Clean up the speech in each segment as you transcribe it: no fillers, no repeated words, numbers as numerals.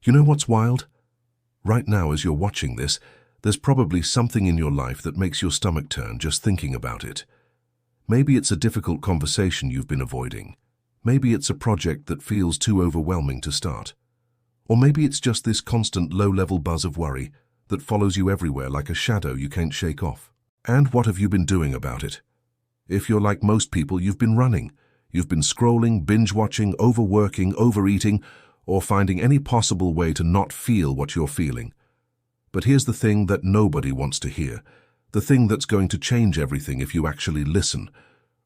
You know what's wild? Right now, as you're watching this, there's probably something in your life that makes your stomach turn just thinking about it. Maybe it's a difficult conversation you've been avoiding. Maybe it's a project that feels too overwhelming to start. Or maybe it's just this constant low-level buzz of worry that follows you everywhere like a shadow you can't shake off. And what have you been doing about it? If you're like most people, you've been running. You've been scrolling, binge-watching, overworking, overeating, or finding any possible way to not feel what you're feeling. But here's the thing that nobody wants to hear, the thing that's going to change everything if you actually listen.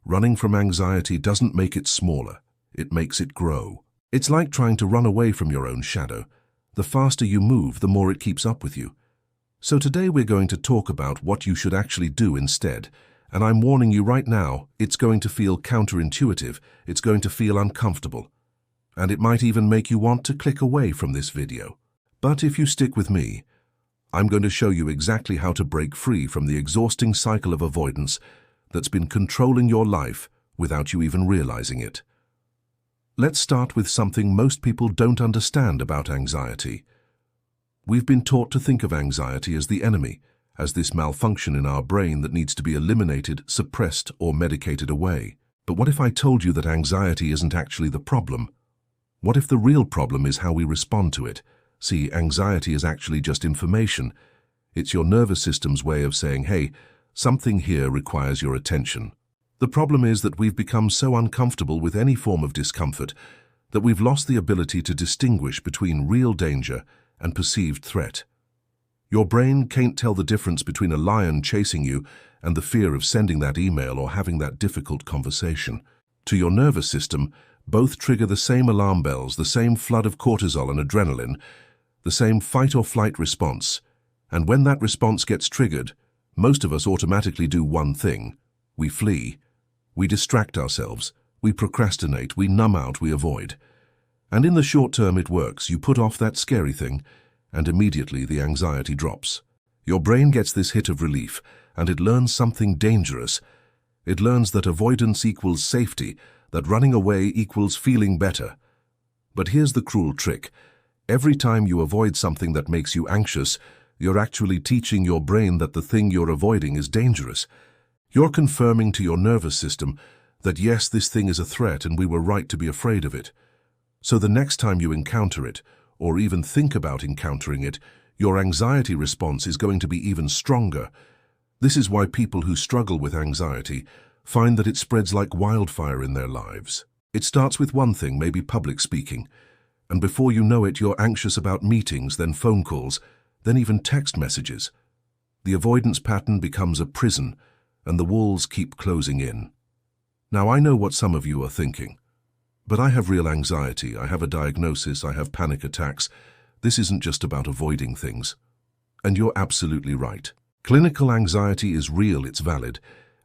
Running from anxiety doesn't make it smaller, it makes it grow. It's like trying to run away from your own shadow. The faster you move, the more it keeps up with you. So today we're going to talk about what you should actually do instead. And I'm warning you right now, it's going to feel counterintuitive, it's going to feel uncomfortable. And it might even make you want to click away from this video. But if you stick with me, I'm going to show you exactly how to break free from the exhausting cycle of avoidance that's been controlling your life without you even realizing it. Let's start with something most people don't understand about anxiety. We've been taught to think of anxiety as the enemy, as this malfunction in our brain that needs to be eliminated, suppressed, or medicated away. But what if I told you that anxiety isn't actually the problem? What if the real problem is how we respond to it? See, anxiety is actually just information. It's your nervous system's way of saying, hey, something here requires your attention. The problem is that we've become so uncomfortable with any form of discomfort that we've lost the ability to distinguish between real danger and perceived threat. Your brain can't tell the difference between a lion chasing you and the fear of sending that email or having that difficult conversation. To your nervous system, both trigger the same alarm bells, the same flood of cortisol and adrenaline, the same fight-or-flight response. And when that response gets triggered, most of us automatically do one thing. We flee. We distract ourselves. We procrastinate. We numb out. We avoid. And in the short term it works. You put off that scary thing, and immediately the anxiety drops. Your brain gets this hit of relief, and it learns something dangerous. It learns that avoidance equals safety, that running away equals feeling better. But here's the cruel trick. Every time you avoid something that makes you anxious, you're actually teaching your brain that the thing you're avoiding is dangerous. You're confirming to your nervous system that yes, this thing is a threat and we were right to be afraid of it. So the next time you encounter it, or even think about encountering it, your anxiety response is going to be even stronger. This is why people who struggle with anxiety find that it spreads like wildfire in their lives. It starts with one thing, maybe public speaking, and before you know it, you're anxious about meetings, then phone calls, then even text messages. The avoidance pattern becomes a prison, and the walls keep closing in. Now, I know what some of you are thinking. But I have real anxiety, I have a diagnosis, I have panic attacks. This isn't just about avoiding things. And you're absolutely right. Clinical anxiety is real, it's valid,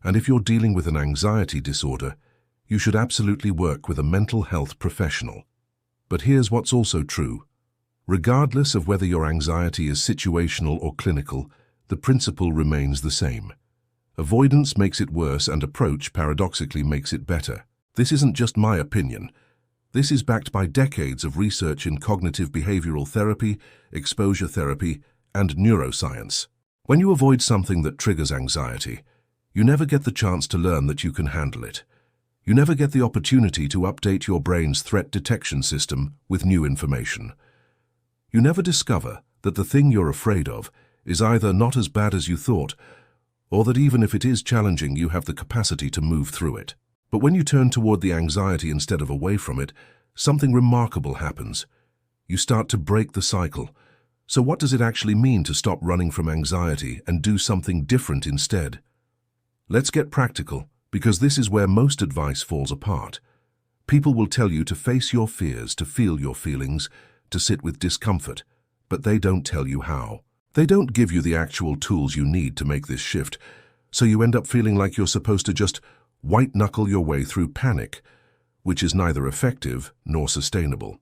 and if you're dealing with an anxiety disorder, you should absolutely work with a mental health professional. But here's what's also true. Regardless of whether your anxiety is situational or clinical, the principle remains the same. Avoidance makes it worse and approach paradoxically makes it better. This isn't just my opinion. This is backed by decades of research in cognitive behavioral therapy, exposure therapy, and neuroscience. When you avoid something that triggers anxiety, you never get the chance to learn that you can handle it. You never get the opportunity to update your brain's threat detection system with new information. You never discover that the thing you're afraid of is either not as bad as you thought, or that even if it is challenging, you have the capacity to move through it. But when you turn toward the anxiety instead of away from it, something remarkable happens. You start to break the cycle. So what does it actually mean to stop running from anxiety and do something different instead? Let's get practical, because this is where most advice falls apart. People will tell you to face your fears, to feel your feelings, to sit with discomfort, but they don't tell you how. They don't give you the actual tools you need to make this shift, so you end up feeling like you're supposed to just white-knuckle your way through panic, which is neither effective nor sustainable.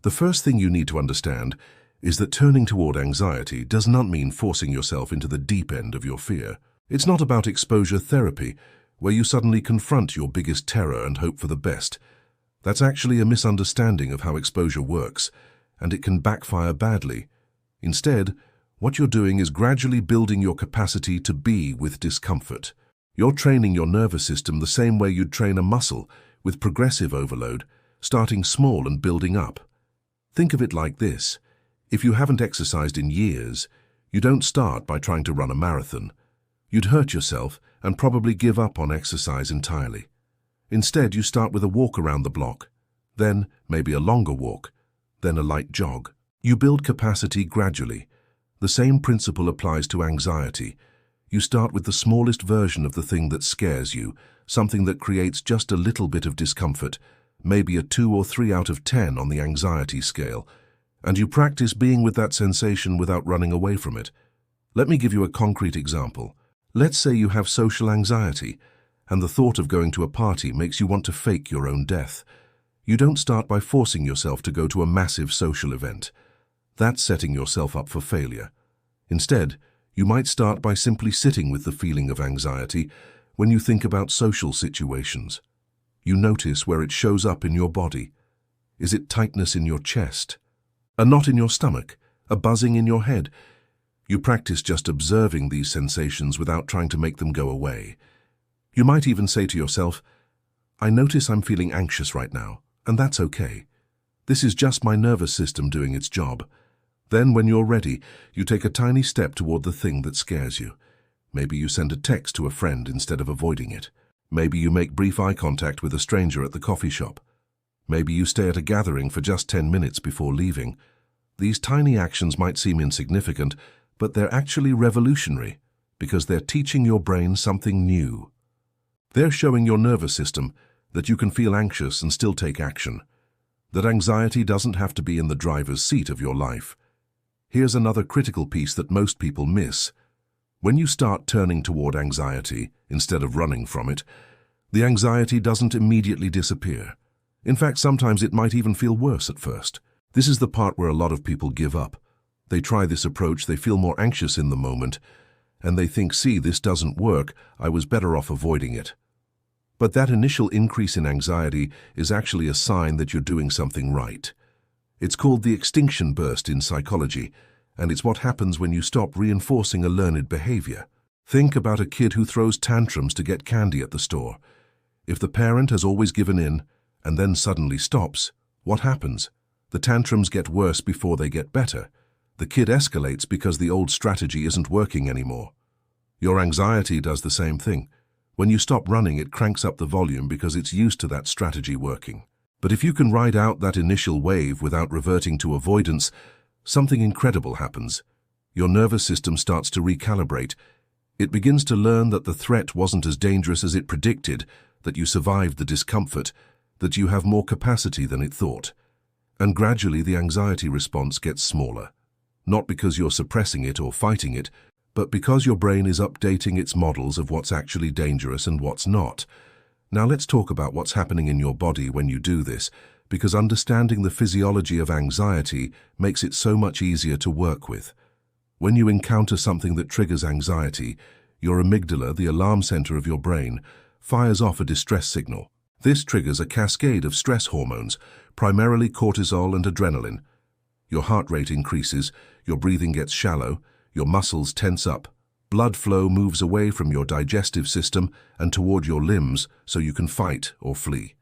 The first thing you need to understand is that turning toward anxiety does not mean forcing yourself into the deep end of your fear. It's not about exposure therapy, where you suddenly confront your biggest terror and hope for the best. That's actually a misunderstanding of how exposure works, and it can backfire badly. Instead, what you're doing is gradually building your capacity to be with discomfort. You're training your nervous system the same way you'd train a muscle, with progressive overload, starting small and building up. Think of it like this. If you haven't exercised in years, you don't start by trying to run a marathon. You'd hurt yourself and probably give up on exercise entirely. Instead, you start with a walk around the block, then maybe a longer walk, then a light jog. You build capacity gradually. The same principle applies to anxiety. You start with the smallest version of the thing that scares you, something that creates just a little bit of discomfort, maybe a 2 or 3 out of 10 on the anxiety scale, and you practice being with that sensation without running away from it. Let me give you a concrete example. Let's say you have social anxiety, and the thought of going to a party makes you want to fake your own death. You don't start by forcing yourself to go to a massive social event. That's setting yourself up for failure. Instead, you might start by simply sitting with the feeling of anxiety when you think about social situations. You notice where it shows up in your body. Is it tightness in your chest? A knot in your stomach? A buzzing in your head? You practice just observing these sensations without trying to make them go away. You might even say to yourself, I notice I'm feeling anxious right now, and that's okay. This is just my nervous system doing its job. Then, when you're ready, you take a tiny step toward the thing that scares you. Maybe you send a text to a friend instead of avoiding it. Maybe you make brief eye contact with a stranger at the coffee shop. Maybe you stay at a gathering for just 10 minutes before leaving. These tiny actions might seem insignificant, but they're actually revolutionary because they're teaching your brain something new. They're showing your nervous system that you can feel anxious and still take action, that anxiety doesn't have to be in the driver's seat of your life. Here's another critical piece that most people miss. When you start turning toward anxiety instead of running from it, the anxiety doesn't immediately disappear. In fact, sometimes it might even feel worse at first. This is the part where a lot of people give up. They try this approach, they feel more anxious in the moment, and they think, see, this doesn't work, I was better off avoiding it. But that initial increase in anxiety is actually a sign that you're doing something right. It's called the extinction burst in psychology, and it's what happens when you stop reinforcing a learned behavior. Think about a kid who throws tantrums to get candy at the store. If the parent has always given in and then suddenly stops, what happens? The tantrums get worse before they get better. The kid escalates because the old strategy isn't working anymore. Your anxiety does the same thing. When you stop running, it cranks up the volume because it's used to that strategy working. But if you can ride out that initial wave without reverting to avoidance, something incredible happens. Your nervous system starts to recalibrate. It begins to learn that the threat wasn't as dangerous as it predicted, that you survived the discomfort, that you have more capacity than it thought. And gradually the anxiety response gets smaller. Not because you're suppressing it or fighting it, but because your brain is updating its models of what's actually dangerous and what's not. Now let's talk about what's happening in your body when you do this, because understanding the physiology of anxiety makes it so much easier to work with. When you encounter something that triggers anxiety, your amygdala, the alarm center of your brain, fires off a distress signal. This triggers a cascade of stress hormones, primarily cortisol and adrenaline. Your heart rate increases, your breathing gets shallow, your muscles tense up, blood flow moves away from your digestive system and toward your limbs so you can fight or flee.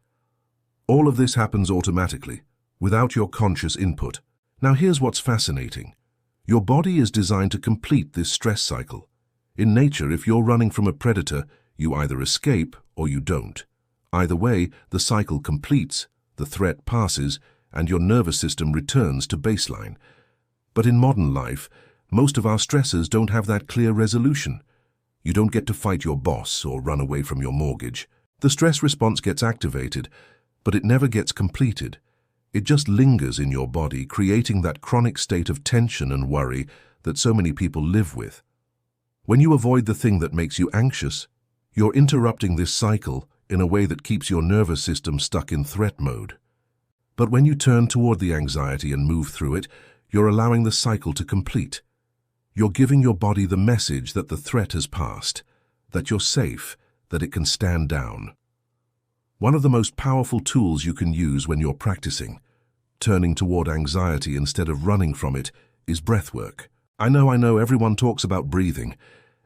All of this happens automatically, without your conscious input. Now here's what's fascinating. Your body is designed to complete this stress cycle. In nature, if you're running from a predator, you either escape or you don't. Either way, the cycle completes, the threat passes, and your nervous system returns to baseline. But in modern life, most of our stressors don't have that clear resolution. You don't get to fight your boss or run away from your mortgage. The stress response gets activated, but it never gets completed. It just lingers in your body, creating that chronic state of tension and worry that so many people live with. When you avoid the thing that makes you anxious, you're interrupting this cycle in a way that keeps your nervous system stuck in threat mode. But when you turn toward the anxiety and move through it, you're allowing the cycle to complete. You're giving your body the message that the threat has passed, that you're safe, that it can stand down. One of the most powerful tools you can use when you're practicing, turning toward anxiety instead of running from it, is breathwork. I know, everyone talks about breathing,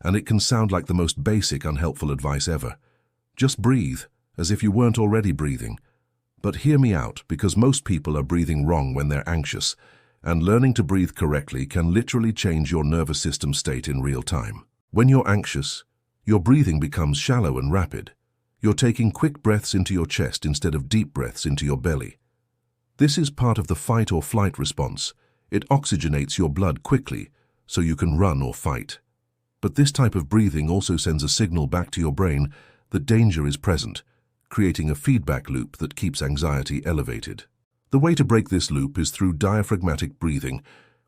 and it can sound like the most basic, unhelpful advice ever. Just breathe, as if you weren't already breathing. But hear me out, because most people are breathing wrong when they're anxious, and learning to breathe correctly can literally change your nervous system state in real time. When you're anxious, your breathing becomes shallow and rapid. You're taking quick breaths into your chest instead of deep breaths into your belly. This is part of the fight or flight response. It oxygenates your blood quickly, so you can run or fight. But this type of breathing also sends a signal back to your brain that danger is present, creating a feedback loop that keeps anxiety elevated. The way to break this loop is through diaphragmatic breathing,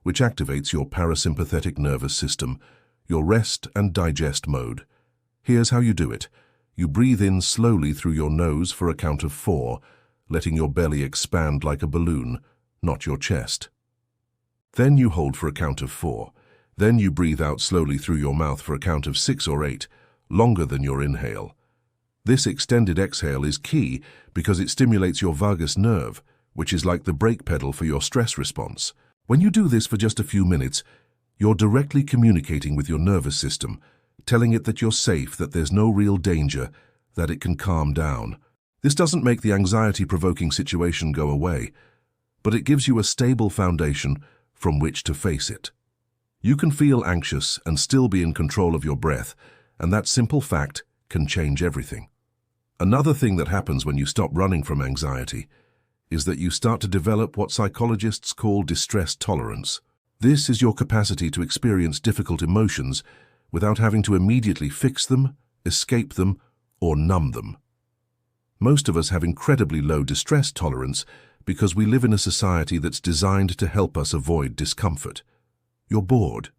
which activates your parasympathetic nervous system, your rest and digest mode. Here's how you do it. You breathe in slowly through your nose for a count of 4, letting your belly expand like a balloon, not your chest. Then you hold for a count of 4. Then you breathe out slowly through your mouth for a count of 6 or 8, longer than your inhale. This extended exhale is key because it stimulates your vagus nerve, which is like the brake pedal for your stress response. When you do this for just a few minutes, you're directly communicating with your nervous system, telling it that you're safe, that there's no real danger, that it can calm down. This doesn't make the anxiety-provoking situation go away, but it gives you a stable foundation from which to face it. You can feel anxious and still be in control of your breath, and that simple fact can change everything. Another thing that happens when you stop running from anxiety is that you start to develop what psychologists call distress tolerance. This is your capacity to experience difficult emotions without having to immediately fix them, escape them, or numb them. Most of us have incredibly low distress tolerance because we live in a society that's designed to help us avoid discomfort. You're bored.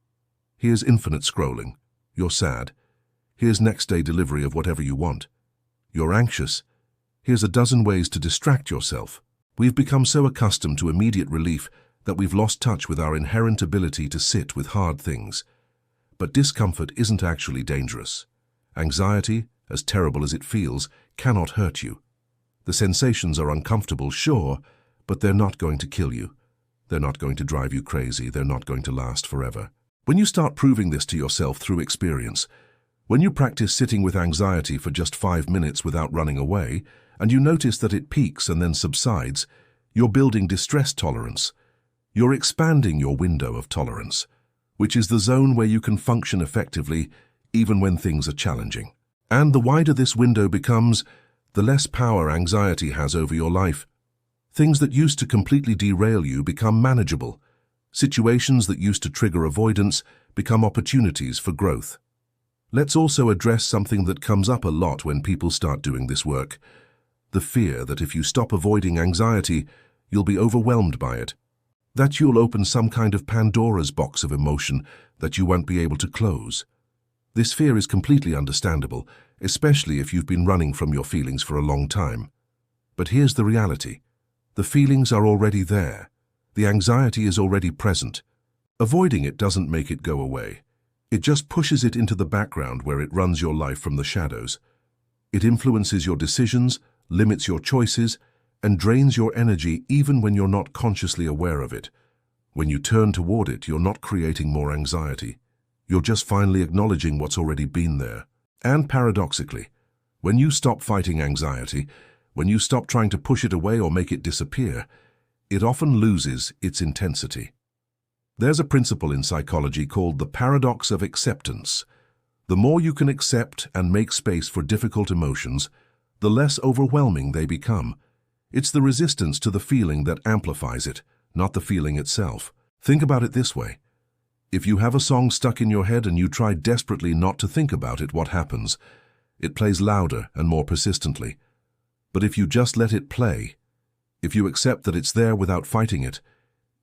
Here's infinite scrolling. You're sad. Here's next-day delivery of whatever you want. You're anxious. Here's a dozen ways to distract yourself. We've become so accustomed to immediate relief that we've lost touch with our inherent ability to sit with hard things. But discomfort isn't actually dangerous. Anxiety, as terrible as it feels, cannot hurt you. The sensations are uncomfortable, sure, but they're not going to kill you. They're not going to drive you crazy. They're not going to last forever. When you start proving this to yourself through experience, when you practice sitting with anxiety for just 5 minutes without running away, and you notice that it peaks and then subsides, you're building distress tolerance. You're expanding your window of tolerance, which is the zone where you can function effectively even when things are challenging. And the wider this window becomes, the less power anxiety has over your life. Things that used to completely derail you become manageable. Situations that used to trigger avoidance become opportunities for growth. Let's also address something that comes up a lot when people start doing this work: the fear that if you stop avoiding anxiety, you'll be overwhelmed by it. That you'll open some kind of Pandora's box of emotion that you won't be able to close. This fear is completely understandable, especially if you've been running from your feelings for a long time. But here's the reality. The feelings are already there. The anxiety is already present. Avoiding it doesn't make it go away. It just pushes it into the background where it runs your life from the shadows. It influences your decisions, limits your choices, and drains your energy even when you're not consciously aware of it. When you turn toward it, you're not creating more anxiety. You're just finally acknowledging what's already been there. And paradoxically, when you stop fighting anxiety, when you stop trying to push it away or make it disappear, it often loses its intensity. There's a principle in psychology called the paradox of acceptance. The more you can accept and make space for difficult emotions, the less overwhelming they become. It's the resistance to the feeling that amplifies it, not the feeling itself. Think about it this way. If you have a song stuck in your head and you try desperately not to think about it, what happens? It plays louder and more persistently. But if you just let it play, if you accept that it's there without fighting it,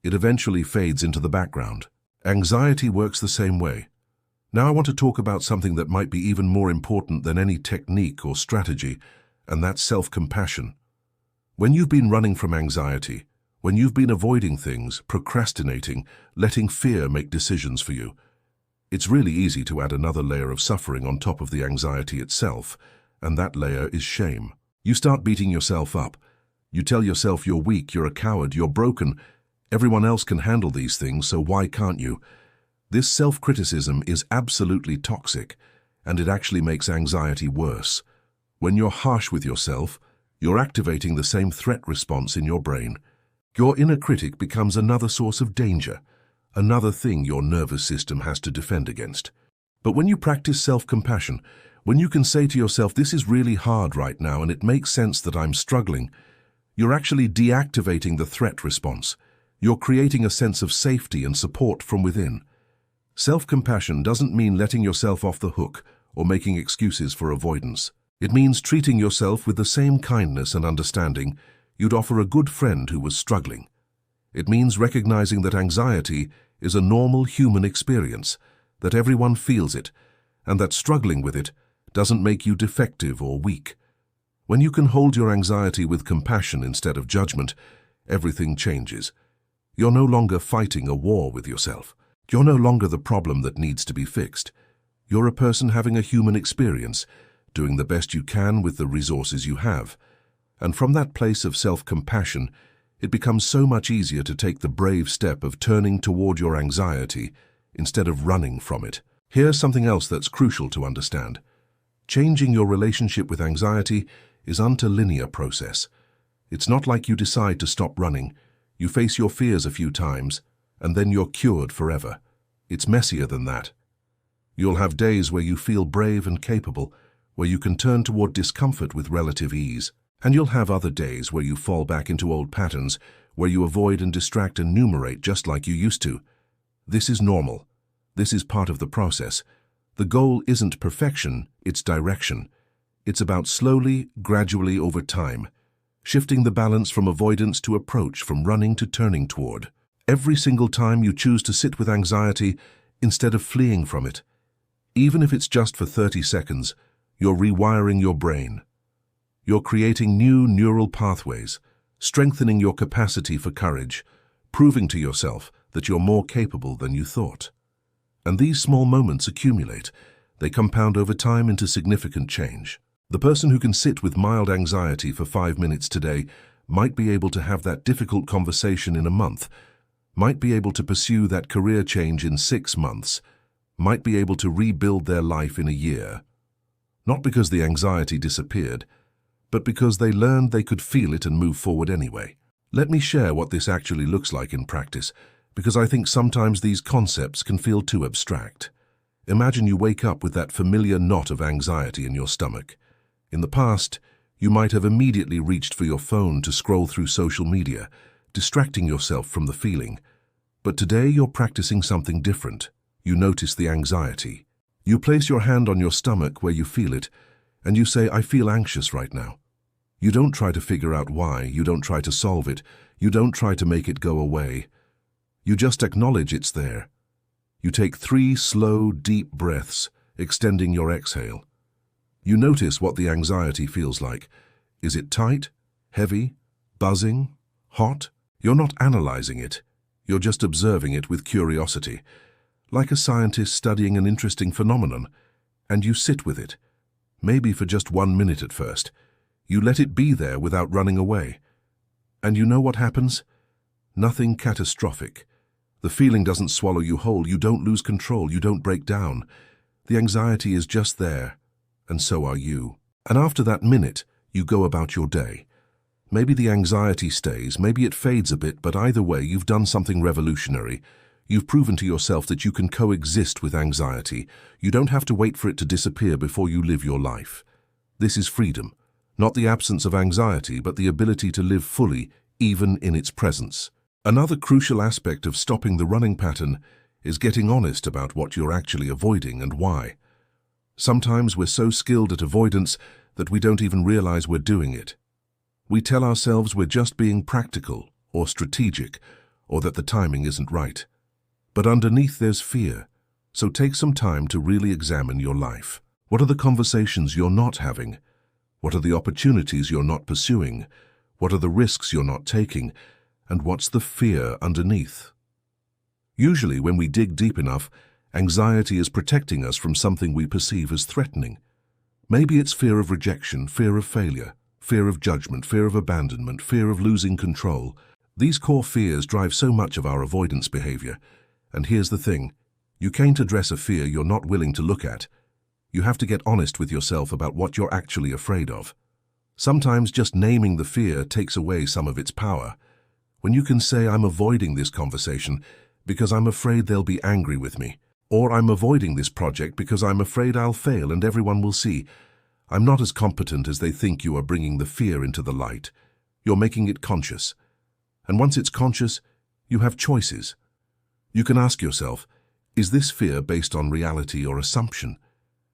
it eventually fades into the background. Anxiety works the same way. Now I want to talk about something that might be even more important than any technique or strategy, and that's self-compassion. When you've been running from anxiety, when you've been avoiding things, procrastinating, letting fear make decisions for you, it's really easy to add another layer of suffering on top of the anxiety itself, and that layer is shame. You start beating yourself up. You tell yourself you're weak, you're a coward, you're broken. Everyone else can handle these things, so why can't you? This self-criticism is absolutely toxic, and it actually makes anxiety worse. When you're harsh with yourself, you're activating the same threat response in your brain. Your inner critic becomes another source of danger, another thing your nervous system has to defend against. But when you practice self-compassion, when you can say to yourself, this is really hard right now and it makes sense that I'm struggling, you're actually deactivating the threat response. You're creating a sense of safety and support from within. Self-compassion doesn't mean letting yourself off the hook or making excuses for avoidance. It means treating yourself with the same kindness and understanding you'd offer a good friend who was struggling. It means recognizing that anxiety is a normal human experience, that everyone feels it, and that struggling with it doesn't make you defective or weak. When you can hold your anxiety with compassion instead of judgment, everything changes. You're no longer fighting a war with yourself. You're no longer the problem that needs to be fixed. You're a person having a human experience, doing the best you can with the resources you have. And from that place of self-compassion, it becomes so much easier to take the brave step of turning toward your anxiety instead of running from it. Here's something else that's crucial to understand. Changing your relationship with anxiety is an interlinear process. It's not like you decide to stop running. You face your fears a few times, and then you're cured forever. It's messier than that. You'll have days where you feel brave and capable, where you can turn toward discomfort with relative ease. And you'll have other days where you fall back into old patterns, where you avoid and distract and numerate just like you used to. This is normal. This is part of the process. The goal isn't perfection, it's direction. It's about slowly, gradually over time, shifting the balance from avoidance to approach, from running to turning toward. Every single time you choose to sit with anxiety instead of fleeing from it, even if it's just for 30 seconds, you're rewiring your brain. You're creating new neural pathways, strengthening your capacity for courage, proving to yourself that you're more capable than you thought. And these small moments accumulate. They compound over time into significant change. The person who can sit with mild anxiety for 5 minutes today might be able to have that difficult conversation in a month, might be able to pursue that career change in 6 months, might be able to rebuild their life in a year. Not because the anxiety disappeared, but because they learned they could feel it and move forward anyway. Let me share what this actually looks like in practice, because I think sometimes these concepts can feel too abstract. Imagine you wake up with that familiar knot of anxiety in your stomach. In the past, you might have immediately reached for your phone to scroll through social media, distracting yourself from the feeling. But today you're practicing something different. You notice the anxiety. You place your hand on your stomach where you feel it, and you say, I feel anxious right now. You don't try to figure out why, you don't try to solve it, you don't try to make it go away. You just acknowledge it's there. You take 3 slow, deep breaths, extending your exhale. You notice what the anxiety feels like. Is it tight, heavy, buzzing, hot? You're not analyzing it. You're just observing it with curiosity, like a scientist studying an interesting phenomenon, and you sit with it, maybe for just 1 minute at first. You let it be there without running away. And you know what happens? Nothing catastrophic. The feeling doesn't swallow you whole, you don't lose control, you don't break down. The anxiety is just there, and so are you. And after that minute, you go about your day. Maybe the anxiety stays, maybe it fades a bit, but either way, you've done something revolutionary. You've proven to yourself that you can coexist with anxiety. You don't have to wait for it to disappear before you live your life. This is freedom. Not the absence of anxiety, but the ability to live fully, even in its presence. Another crucial aspect of stopping the running pattern is getting honest about what you're actually avoiding and why. Sometimes we're so skilled at avoidance that we don't even realize we're doing it. We tell ourselves we're just being practical or strategic, or that the timing isn't right. But underneath there's fear, so take some time to really examine your life. What are the conversations you're not having? What are the opportunities you're not pursuing? What are the risks you're not taking? And what's the fear underneath? Usually, when we dig deep enough, anxiety is protecting us from something we perceive as threatening. Maybe it's fear of rejection, fear of failure, fear of judgment, fear of abandonment, fear of losing control. These core fears drive so much of our avoidance behavior. And here's the thing, you can't address a fear you're not willing to look at. You have to get honest with yourself about what you're actually afraid of. Sometimes just naming the fear takes away some of its power. When you can say, I'm avoiding this conversation because I'm afraid they'll be angry with me, or I'm avoiding this project because I'm afraid I'll fail and everyone will see, I'm not as competent as they think, you are bringing the fear into the light. You're making it conscious. And once it's conscious, you have choices. You can ask yourself, is this fear based on reality or assumption?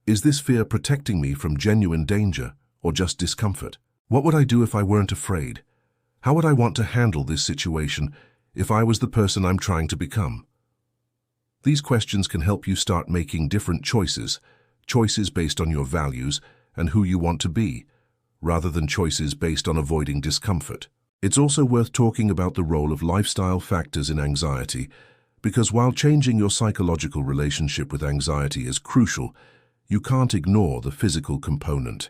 Is this fear protecting me from genuine danger or just discomfort? What would I do if I weren't afraid? How would I want to handle this situation if I was the person I'm trying to become? These questions can help you start making different choices based on your values and who you want to be, rather than choices based on avoiding discomfort. It's also worth talking about the role of lifestyle factors in anxiety, because while changing your psychological relationship with anxiety is crucial, you can't ignore the physical component.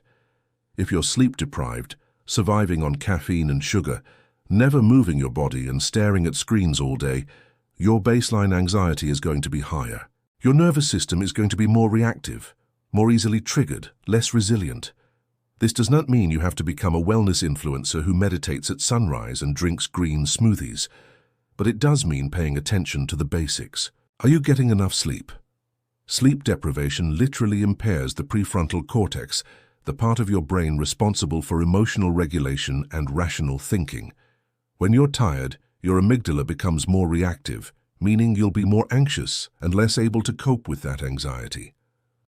If you're sleep-deprived, surviving on caffeine and sugar, never moving your body and staring at screens all day, your baseline anxiety is going to be higher. Your nervous system is going to be more reactive, more easily triggered, less resilient. This does not mean you have to become a wellness influencer who meditates at sunrise and drinks green smoothies, but it does mean paying attention to the basics. Are you getting enough sleep? Sleep deprivation literally impairs the prefrontal cortex, the part of your brain responsible for emotional regulation and rational thinking. When you're tired, your amygdala becomes more reactive, meaning you'll be more anxious and less able to cope with that anxiety.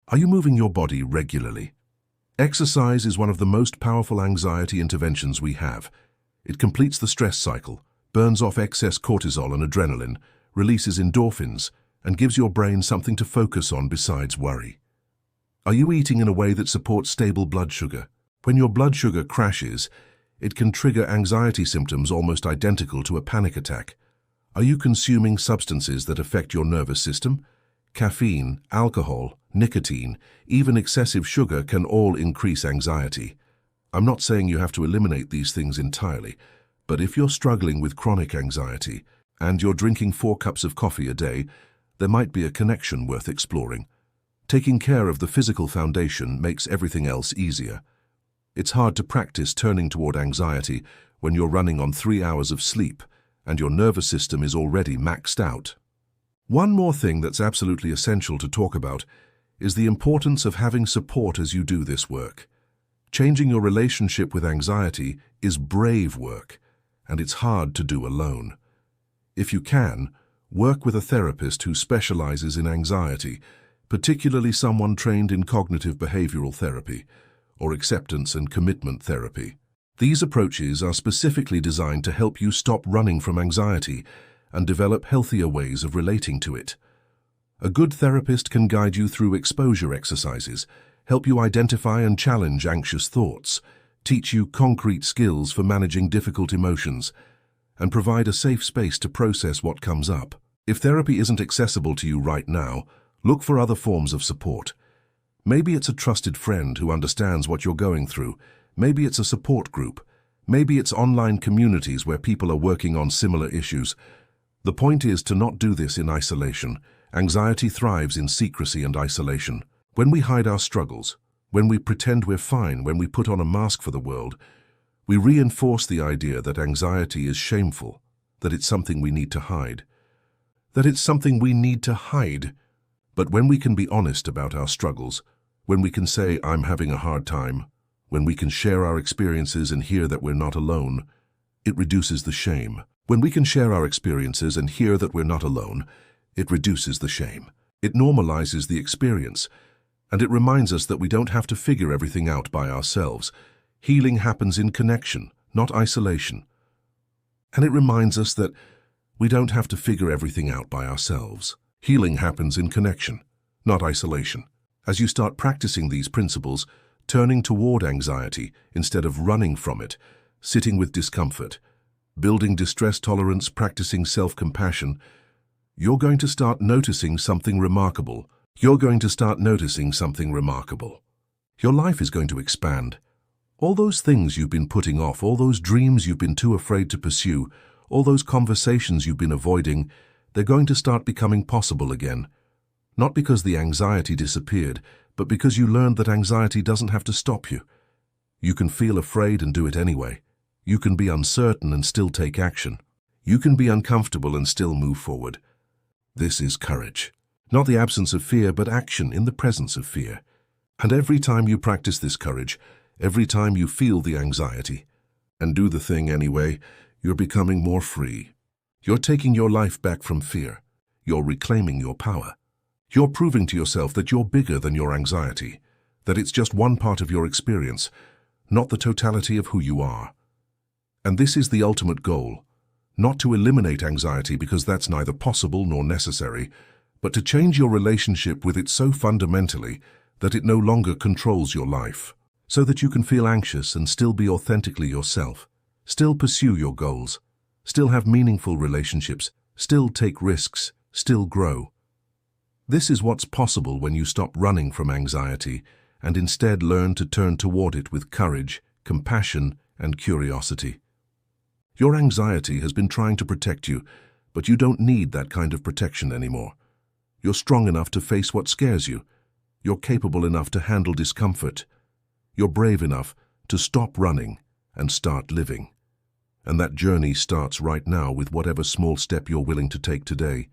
Are you moving your body regularly? Exercise is one of the most powerful anxiety interventions we have. It completes the stress cycle, burns off excess cortisol and adrenaline, releases endorphins, and gives your brain something to focus on besides worry. Are you eating in a way that supports stable blood sugar? When your blood sugar crashes, it can trigger anxiety symptoms almost identical to a panic attack. Are you consuming substances that affect your nervous system? Caffeine, alcohol, nicotine, even excessive sugar can all increase anxiety. I'm not saying you have to eliminate these things entirely, but if you're struggling with chronic anxiety and you're drinking 4 cups of coffee a day, there might be a connection worth exploring. Taking care of the physical foundation makes everything else easier. It's hard to practice turning toward anxiety when you're running on 3 hours of sleep and your nervous system is already maxed out. One more thing that's absolutely essential to talk about is the importance of having support as you do this work. Changing your relationship with anxiety is brave work, and it's hard to do alone. If you can, work with a therapist who specializes in anxiety, particularly someone trained in cognitive behavioral therapy or acceptance and commitment therapy. These approaches are specifically designed to help you stop running from anxiety and develop healthier ways of relating to it. A good therapist can guide you through exposure exercises, help you identify and challenge anxious thoughts, teach you concrete skills for managing difficult emotions, and provide a safe space to process what comes up. If therapy isn't accessible to you right now, look for other forms of support. Maybe it's a trusted friend who understands what you're going through. Maybe it's a support group. Maybe it's online communities where people are working on similar issues. The point is to not do this in isolation. Anxiety thrives in secrecy and isolation. When we hide our struggles, when we pretend we're fine, when we put on a mask for the world, we reinforce the idea that anxiety is shameful, that it's something we need to hide. But when we can be honest about our struggles, when we can say, I'm having a hard time, when we can share our experiences and hear that we're not alone, it reduces the shame. When we can share our experiences and hear that we're not alone, it reduces the shame. It normalizes the experience, and it reminds us that we don't have to figure everything out by ourselves. Healing happens in connection, not isolation. And it reminds us that we don't have to figure everything out by ourselves. Healing happens in connection, not isolation. As you start practicing these principles, turning toward anxiety instead of running from it, sitting with discomfort, building distress tolerance, practicing self-compassion, you're going to start noticing something remarkable. Your life is going to expand. All those things you've been putting off, all those dreams you've been too afraid to pursue, all those conversations you've been avoiding, they're going to start becoming possible again. Not because the anxiety disappeared, but because you learned that anxiety doesn't have to stop you. You can feel afraid and do it anyway. You can be uncertain and still take action. You can be uncomfortable and still move forward. This is courage. Not the absence of fear, but action in the presence of fear. And every time you practice this courage, every time you feel the anxiety, and do the thing anyway, you're becoming more free. You're taking your life back from fear. You're reclaiming your power. You're proving to yourself that you're bigger than your anxiety, that it's just one part of your experience, not the totality of who you are. And this is the ultimate goal, not to eliminate anxiety because that's neither possible nor necessary, but to change your relationship with it so fundamentally that it no longer controls your life, so that you can feel anxious and still be authentically yourself, still pursue your goals, still have meaningful relationships, still take risks, still grow. This is what's possible when you stop running from anxiety and instead learn to turn toward it with courage, compassion, and curiosity. Your anxiety has been trying to protect you, but you don't need that kind of protection anymore. You're strong enough to face what scares you. You're capable enough to handle discomfort. You're brave enough to stop running and start living. And that journey starts right now with whatever small step you're willing to take today.